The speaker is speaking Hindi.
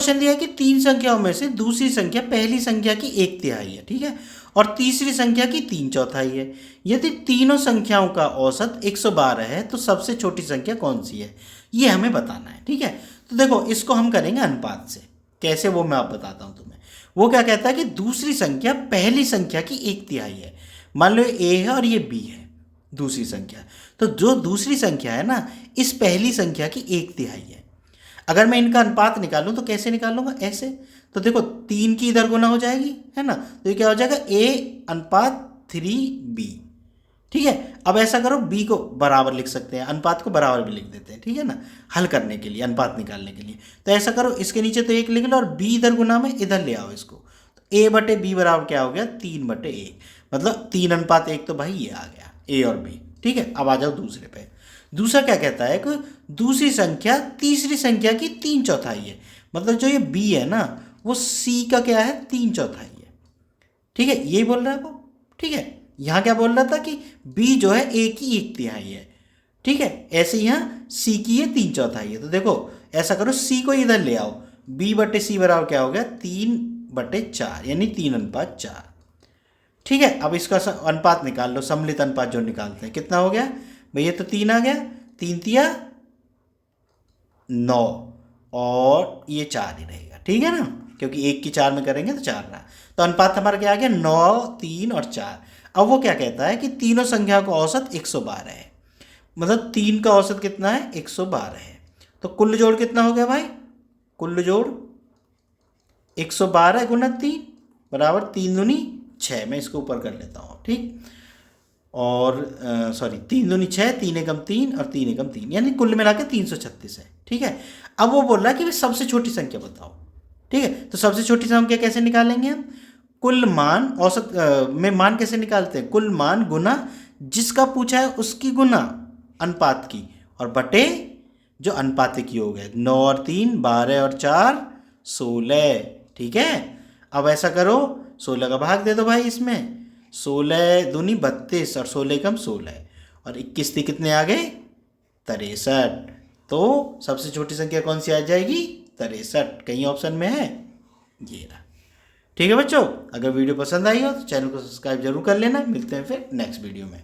क्वेश्चन दिया है कि तीन संख्याओं में से दूसरी संख्या पहली संख्या की 1/3 है, ठीक है, और तीसरी संख्या की 3/4 है। यदि तीनों संख्याओं का औसत 112 है तो सबसे छोटी संख्या कौन सी है, ये हमें बताना है, ठीक है। तो देखो इसको हम करेंगे अनुपात से। कैसे, वो मैं आप बताता हूँ तुम्हें। वो क्या कहता है कि दूसरी संख्या पहली संख्या की 1/3 है। मान लो ए है और ये बी है दूसरी संख्या, तो जो दूसरी संख्या है ना, इस पहली संख्या की 1/3 है। अगर मैं इनका अनुपात निकालूं तो कैसे निकालूंगा, ऐसे। तो देखो 3 की इधर गुना हो जाएगी, है ना, तो ये क्या हो जाएगा, A/3B, ठीक है। अब ऐसा करो, B को बराबर लिख सकते हैं, अनुपात को बराबर भी लिख देते हैं, ठीक है ना, हल करने के लिए, अनुपात निकालने के लिए। तो ऐसा करो, इसके नीचे तो 1 लिख लो और B इधर गुना में इधर ले आओ इसको। तो A/B बराबर क्या हो गया, 3/1, मतलब 3:1 तो भाई ये आ गया, A और B, ठीक है। अब आ जाओ दूसरे पे। दूसरा क्या कहता है कि दूसरी संख्या तीसरी संख्या की 3/4 है, मतलब जो ये B है ना, वो C का क्या है, 3/4 है, ठीक है, यही बोल रहा है वो, ठीक है। यहाँ क्या बोल रहा था कि B जो है A की 1/3 है, ठीक है। ऐसे यहाँ C की ये 3/4 है। तो देखो ऐसा करो, C को इधर ले आओ, B/C बराबर क्या हो गया, 3/4, यानी 3:4, ठीक है। अब इसका अनुपात निकाल लो, सम्मिलित अनुपात जो निकालते हैं, कितना हो गया भाई, ये तो 3 आ गया, 3×3 = 9 और ये 4 ही रहेगा, ठीक है ना, क्योंकि 1 की 4 में करेंगे तो 4 रहा। तो अनुपात हमारा क्या आ गया, 9, 3 और 4। अब वो क्या कहता है कि तीनों संख्या का औसत 112 है, मतलब 3 का औसत कितना है, 112 है। तो कुल जोड़ कितना हो गया भाई, कुल जोड़ 112 गुना 3 बराबर 3×2=6। मैं इसको ऊपर कर लेता हूँ, ठीक। और सॉरी, 3×2=6, 3×1=3 और 3×1=3, यानी कुल मिला के 336 है, ठीक है। अब वो बोल रहा है कि सबसे छोटी संख्या बताओ, ठीक है। तो सबसे छोटी संख्या कैसे निकालेंगे हम, कुल मान, औसत में मान कैसे निकालते हैं, कुल मान गुना जिसका पूछा है उसकी गुना अनुपात की, और बटे जो अनुपातिक योग है, 9 और 3 12 और 4 16, ठीक है। अब ऐसा करो, 16 का भाग दे दो भाई इसमें, 16×2=32 और 16×1=16, और 21 थी, कितने आ गए, 63। तो सबसे छोटी संख्या कौन सी आ जाएगी, 63, कहीं ऑप्शन में है, ये रहा, ठीक है बच्चों। अगर वीडियो पसंद आई हो तो चैनल को सब्सक्राइब जरूर कर लेना। मिलते हैं फिर नेक्स्ट वीडियो में।